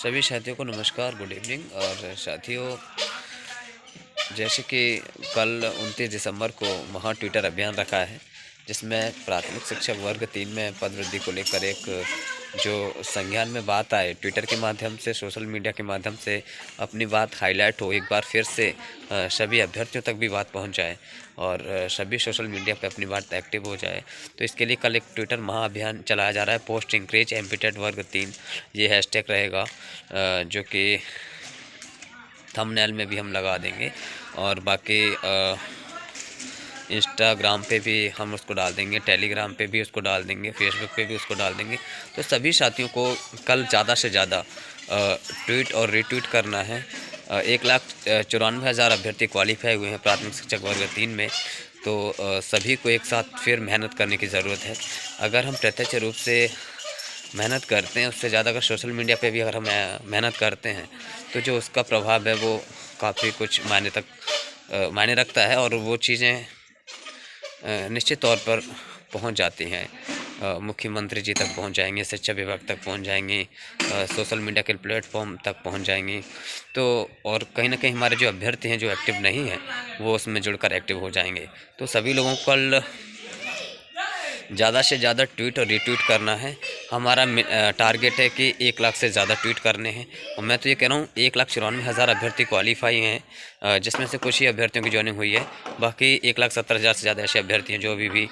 सभी साथियों को नमस्कार, गुड इवनिंग। और साथियों, जैसे कि कल 29 दिसंबर को महा ट्विटर अभियान रखा है, जिसमें प्राथमिक शिक्षक वर्ग 3 में पद वृद्धि को लेकर एक जो संज्ञान में बात आए, ट्विटर के माध्यम से, सोशल मीडिया के माध्यम से अपनी बात हाईलाइट हो, एक बार फिर से सभी अभ्यर्थियों तक भी बात पहुंच जाए और सभी सोशल मीडिया पे अपनी बात एक्टिव हो जाए। तो इसके लिए कल एक ट्विटर महाअभियान चलाया जा रहा है, पोस्ट इंक्रीज एमपी टेट वर्ग 3, ये हैशटैग रहेगा, जो कि थंबनेल में भी हम लगा देंगे और बाकी इंस्टाग्राम पे भी हम उसको डाल देंगे, टेलीग्राम पे भी उसको डाल देंगे, फेसबुक पे भी उसको डाल देंगे। तो सभी साथियों को कल ज़्यादा से ज़्यादा ट्वीट और रीट्वीट करना है। 1,94,000 अभ्यर्थी क्वालिफाई हुए हैं प्राथमिक शिक्षक वर्ग 3 में। तो सभी को एक साथ फिर मेहनत करने की ज़रूरत है। अगर हम प्रत्यक्ष रूप से मेहनत करते हैं, उससे ज़्यादा अगर सोशल मीडिया पे भी अगर हम मेहनत करते हैं, तो जो उसका प्रभाव है वो काफ़ी कुछ मायने रखता है और वो चीज़ें निश्चित तौर पर पहुंच जाती हैं। मुख्यमंत्री जी तक पहुंच जाएंगी, शिक्षा विभाग तक पहुंच जाएंगी, सोशल मीडिया के प्लेटफॉर्म तक पहुंच जाएंगी। तो और कहीं ना कहीं हमारे जो अभ्यर्थी हैं, जो एक्टिव नहीं हैं, वो उसमें जुड़कर एक्टिव हो जाएंगे। तो सभी लोगों को कल ज़्यादा से ज़्यादा ट्वीट और रीट्वीट करना है। हमारा टारगेट है कि 1 लाख से ज़्यादा ट्वीट करने हैं। और मैं तो ये कह रहा हूँ, 1,94,000 अभ्यर्थी क्वालिफाई हैं, जिसमें से कुछ ही अभ्यर्थियों की ज्वाइनिंग हुई है। बाकी 1,70,000 से ज़्यादा ऐसे अभ्यर्थी हैं जो अभी भी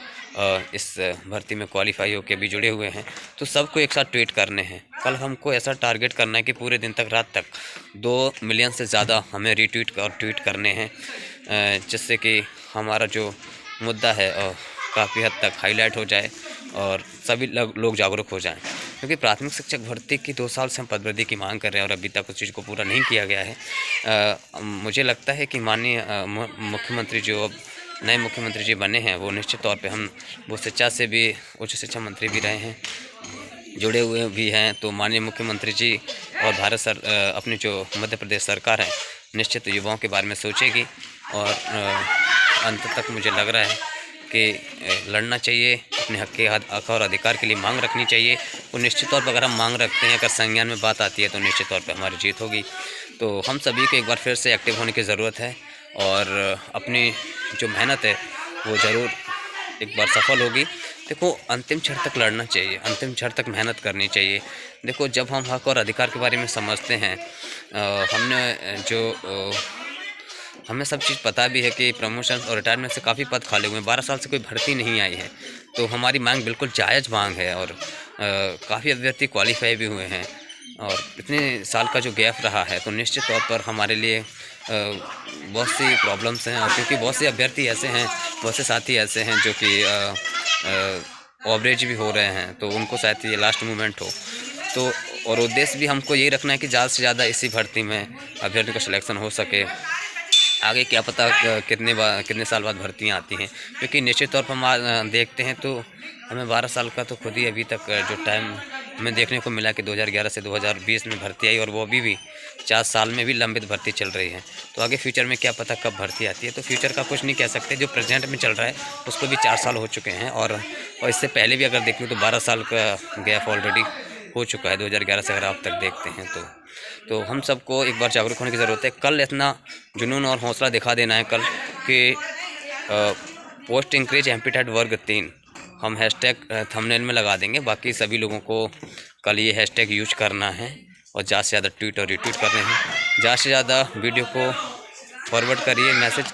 इस भर्ती में क्वालिफाई होकर भी जुड़े हुए हैं। तो सबको एक साथ ट्वीट करने हैं। कल हमको ऐसा टारगेट करना है कि पूरे दिन तक, रात तक 2 मिलियन से ज़्यादा हमें रीट्वीट और ट्वीट करने हैं, जिससे कि हमारा जो मुद्दा है काफ़ी हद तक हाईलाइट हो जाए और सभी लोग जागरूक हो जाएं। क्योंकि प्राथमिक शिक्षक भर्ती की 2 साल से हम पदवृद्धि की मांग कर रहे हैं और अभी तक उस चीज़ को पूरा नहीं किया गया है। मुझे लगता है कि माननीय मुख्यमंत्री जो अब नए मुख्यमंत्री जी बने हैं, वो निश्चित तौर पे वो शिक्षा से भी उच्च शिक्षा मंत्री भी रहे हैं, जुड़े हुए भी हैं। तो माननीय मुख्यमंत्री जी और अपनी जो मध्य प्रदेश सरकार है, निश्चित युवाओं के बारे में सोचेगी और अंत तक मुझे लग रहा है कि लड़ना चाहिए, अपने हक और अधिकार के लिए मांग रखनी चाहिए। और निश्चित तौर पर अगर हम मांग रखते हैं, अगर संज्ञान में बात आती है, तो निश्चित तौर पर हमारी जीत होगी। तो हम सभी को एक बार फिर से एक्टिव होने की ज़रूरत है और अपनी जो मेहनत है वो ज़रूर एक बार सफल होगी। देखो, अंतिम क्षण तक लड़ना चाहिए, अंतिम क्षण तक मेहनत करनी चाहिए। देखो, जब हम हक और अधिकार के बारे में समझते हैं, हमें सब चीज़ पता भी है कि प्रमोशन और रिटायरमेंट से काफ़ी पद खाली हुए हैं। 12 साल से कोई भर्ती नहीं आई है, तो हमारी मांग बिल्कुल जायज़ मांग है और काफ़ी अभ्यर्थी क्वालिफाई भी हुए हैं। और इतने साल का जो गैप रहा है, तो निश्चित तौर पर हमारे लिए बहुत सी प्रॉब्लम्स हैं। और क्योंकि बहुत से अभ्यर्थी ऐसे हैं, बहुत से साथी ऐसे हैं जो कि ओवरेज भी हो रहे हैं, तो उनको शायद ये लास्ट मोमेंट हो। तो और उद्देश्य भी हमको यही रखना है कि ज़्यादा से ज़्यादा इसी भर्ती में अभ्यर्थी का सिलेक्शन हो सके। आगे क्या पता कितने साल बाद भर्तियां आती हैं, क्योंकि निश्चित तौर पर हम देखते हैं तो हमें 12 साल का तो खुद ही अभी तक जो टाइम हमें देखने को मिला कि 2011 से 2020 में भर्ती आई और वो अभी भी 4 साल में भी लंबित भर्ती चल रही है। तो आगे फ्यूचर में क्या पता कब भर्ती आती है, तो फ्यूचर का कुछ नहीं कह सकते। जो प्रेजेंट में चल रहा है उसको भी 4 साल हो चुके हैं और इससे पहले भी अगर देख लूँ तो 12 साल का गैप ऑलरेडी हो चुका है, 2011 से अगर आप तक देखते हैं तो हम सबको एक बार जागरूक होने की ज़रूरत है। कल इतना जुनून और हौसला दिखा देना है कल कि पोस्ट इंक्रीज एमपी टेट वर्ग 3 हम हैशटैग थंबनेल में लगा देंगे। बाकी सभी लोगों को कल ये हैशटैग यूज करना है और ज़्यादा से ज़्यादा ट्वीट और रीट्वीट करने हैं। ज़्यादा से ज़्यादा वीडियो को फॉरवर्ड करिए, मैसेज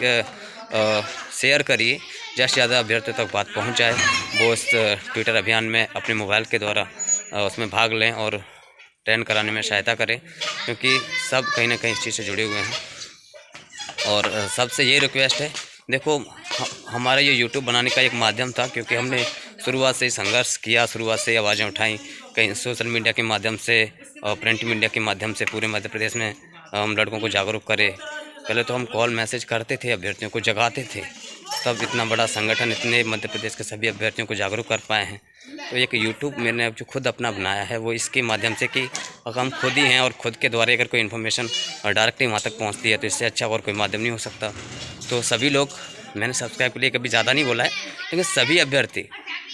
शेयर करिए, ज़्यादा से ज़्यादा अभ्यर्थियों तक बात पहुँच जाए। वो इस ट्विटर अभियान में अपने मोबाइल के द्वारा उसमें भाग लें और ट्रेंड कराने में सहायता करें, क्योंकि सब कहीं ना कहीं इस चीज़ से जुड़े हुए हैं। और सबसे ये रिक्वेस्ट है, देखो, हमारा ये यूट्यूब बनाने का एक माध्यम था, क्योंकि हमने शुरुआत से ही संघर्ष किया, शुरुआत से आवाज़ें उठाई, कहीं सोशल मीडिया के माध्यम से और प्रिंट मीडिया के माध्यम से पूरे मध्य प्रदेश में हम लड़कों को जागरूक करें। पहले तो हम कॉल मैसेज करते थे, अभ्यर्थियों को जगाते थे, तब इतना बड़ा संगठन इतने मध्य प्रदेश के सभी अभ्यर्थियों को जागरूक कर पाए हैं। तो एक यूट्यूब मैंने जो खुद अपना बनाया है, वो इसके माध्यम से कि अगर हम खुद ही हैं और खुद के द्वारा अगर कोई इन्फॉर्मेशन डायरेक्टली वहाँ तक पहुँचती है, तो इससे अच्छा और कोई माध्यम नहीं हो सकता। तो सभी लोग, मैंने सब्सक्राइब के लिए कभी ज़्यादा नहीं बोला है, लेकिन सभी अभ्यर्थी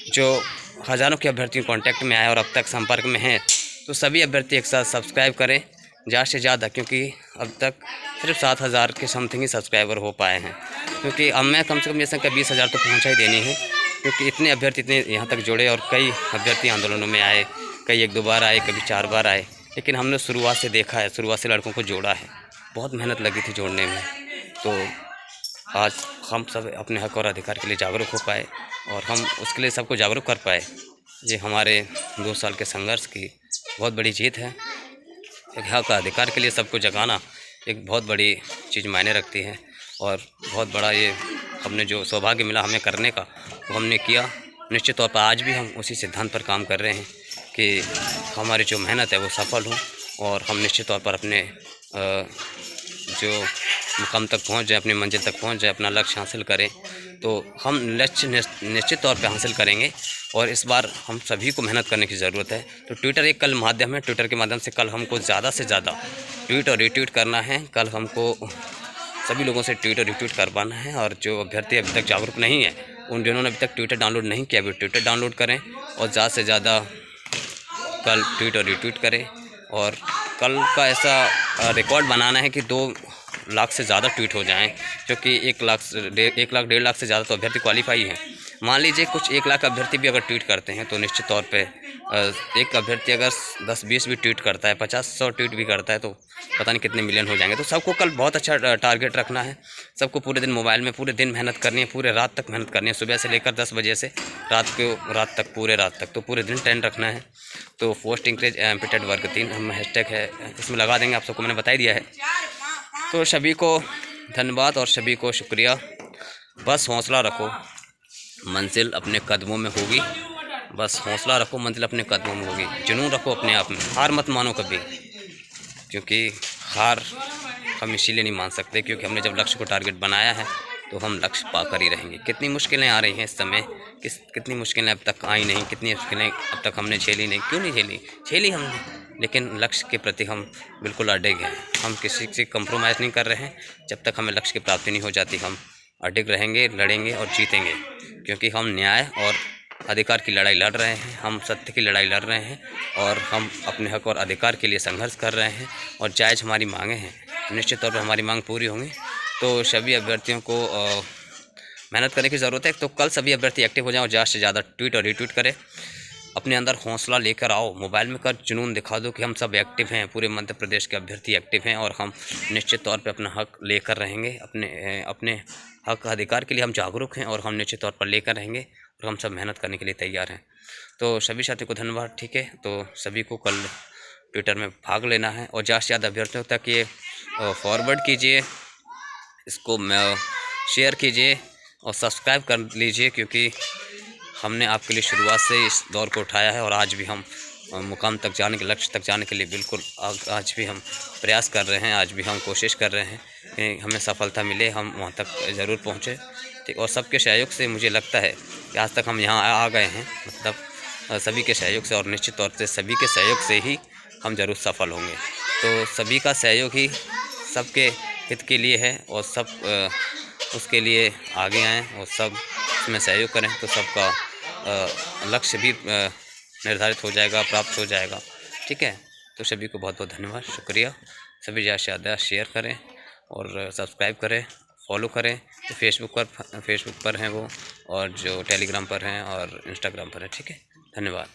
जो हज़ारों के अभ्यर्थियों कॉन्टैक्ट में आए और अब तक संपर्क में हैं, तो सभी अभ्यर्थी एक साथ सब्सक्राइब करें ज़्यादा से ज़्यादा, क्योंकि अब तक सिर्फ 7,000 के समथिंग ही सब्सक्राइबर हो पाए हैं। क्योंकि अब मैं कम से कम ये संख्या 20,000 तो पहुँचा ही देनी है, क्योंकि इतने अभ्यर्थी इतने यहाँ तक जुड़े और कई अभ्यर्थी आंदोलनों में आए, कई 1-2 बार आए, कभी 4 बार आए, लेकिन हमने शुरुआत से देखा है, शुरुआत से लड़कों को जोड़ा है, बहुत मेहनत लगी थी जोड़ने में। तो आज हम सब अपने हक और अधिकार के लिए जागरूक हो पाए और हम उसके लिए सबको जागरूक कर पाए। ये हमारे 2 साल के संघर्ष की बहुत बड़ी जीत है। एक हक का अधिकार के लिए सबको जगाना एक बहुत बड़ी चीज़ मायने रखती है और बहुत बड़ा ये हमने जो सौभाग्य मिला हमें करने का, वो हमने किया। निश्चित तौर पर आज भी हम उसी सिद्धांत पर काम कर रहे हैं कि हमारी जो मेहनत है वो सफल हो और हम निश्चित तौर पर अपने जो मुकाम तक पहुंच जाए, अपनी मंजिल तक पहुंच जाए, अपना लक्ष्य हासिल करें। तो हम लक्ष्य निश्चित तौर पे हासिल करेंगे और इस बार हम सभी को मेहनत करने की ज़रूरत है। तो ट्विटर एक कल माध्यम है, ट्विटर के माध्यम से कल हमको ज़्यादा से ज़्यादा ट्वीट और रीट्वीट करना है। कल हमको सभी लोगों से ट्वीट और रीट्वीट करवाना है और जो अभ्यर्थी अभी तक जागरूक नहीं है, उन जिन्होंने अभी तक ट्विटर डाउनलोड नहीं किया, अभी ट्विटर डाउनलोड करें और ज़्यादा से ज़्यादा कल ट्वीट और रीट्वीट करें। और कल का ऐसा रिकॉर्ड बनाना है कि 2 लाख से ज़्यादा ट्वीट हो जाएं, क्योंकि 1 लाख 1.5 लाख से ज़्यादा तो अभ्यर्थी क्वालिफाई हैं। मान लीजिए कुछ 1 लाख अभ्यर्थी भी अगर ट्वीट करते हैं तो निश्चित तौर पे एक अभ्यर्थी अगर 10-20 भी ट्वीट करता है, 50-100 ट्वीट भी करता है, तो पता नहीं कितने मिलियन हो जाएंगे। तो सबको कल बहुत अच्छा टारगेट रखना है। सबको पूरे दिन मोबाइल में पूरे दिन मेहनत करनी है, पूरे रात तक मेहनत करनी है, सुबह से लेकर 10 बजे से रात तक पूरे रात तक, तो पूरे दिन ट्रेंड रखना है। तो पोस्ट इंक्रेज एम्पिटेड वर्ग 3 हम हैशटैग है, इसमें लगा देंगे, आप सबको मैंने बता ही दिया है। तो सभी को धन्यवाद और सभी को शुक्रिया। बस हौसला रखो, मंजिल अपने कदमों में होगी। बस हौसला रखो, मंजिल अपने कदमों में होगी। जुनून रखो अपने आप में, हार मत मानो कभी, क्योंकि हार हम इसीलिए नहीं मान सकते क्योंकि हमने जब लक्ष्य को टारगेट बनाया है तो हम लक्ष्य पाकर ही रहेंगे। कितनी मुश्किलें आ रही हैं इस समय, कितनी मुश्किलें अब तक आई नहीं, कितनी मुश्किलें अब तक हमने झेली नहीं, क्यों नहीं झेली हमने, लेकिन लक्ष्य के प्रति हम बिल्कुल अडिग हैं। हम किसी से कंप्रोमाइज़ नहीं कर रहे हैं। जब तक हमें लक्ष्य की प्राप्ति नहीं हो जाती हम अडिग रहेंगे, लड़ेंगे और जीतेंगे, क्योंकि हम न्याय और अधिकार की लड़ाई लड़ रहे हैं, हम सत्य की लड़ाई लड़ रहे हैं और हम अपने हक और अधिकार के लिए संघर्ष कर रहे हैं और जायज़ हमारी मांगें हैं। निश्चित तौर पर हमारी मांग पूरी होंगी। तो सभी अभ्यर्थियों को मेहनत करने की ज़रूरत है। तो कल सभी अभ्यर्थी एक्टिव हो जाएं और ज़्यादा से ज़्यादा ट्वीट और रीट्वीट करें। अपने अंदर हौसला लेकर आओ, मोबाइल में कर जुनून दिखा दो कि हम सब एक्टिव हैं, पूरे मध्य प्रदेश के अभ्यर्थी एक्टिव हैं और हम निश्चित तौर पे अपना हक लेकर रहेंगे। अपने हक अधिकार के लिए हम जागरूक हैं और हम निश्चित तौर पर लेकर रहेंगे और हम सब मेहनत करने के लिए तैयार हैं। तो सभी साथियों को धन्यवाद। ठीक है, तो सभी को कल ट्विटर में भाग लेना है और ज़्यादा से ज़्यादा अभ्यर्थियों तक ये फॉरवर्ड कीजिए, इसको शेयर कीजिए और सब्सक्राइब कर लीजिए, क्योंकि हमने आपके लिए शुरुआत से इस दौर को उठाया है और आज भी हम मुकाम तक जाने के, लक्ष्य तक जाने के लिए बिल्कुल आज भी हम प्रयास कर रहे हैं, आज भी हम कोशिश कर रहे हैं कि हमें सफलता मिले, हम वहाँ तक ज़रूर पहुँचे। ठीक, और सबके सहयोग से मुझे लगता है कि आज तक हम यहाँ आ गए हैं, मतलब सभी के सहयोग से, और निश्चित तौर से सभी के सहयोग से ही हम ज़रूर सफल होंगे। तो सभी का सहयोग ही सबके हित के लिए है और सब उसके लिए आगे आएँ और सब इसमें सहयोग करें, तो सबका लक्ष्य भी निर्धारित हो जाएगा, प्राप्त हो जाएगा। ठीक है, तो सभी को बहुत बहुत धन्यवाद, शुक्रिया। सभी ज़्यादा से ज़्यादा शेयर करें और सब्सक्राइब करें, फॉलो करें। तो फेसबुक पर हैं वो, और जो टेलीग्राम पर हैं और इंस्टाग्राम पर है। ठीक है, धन्यवाद।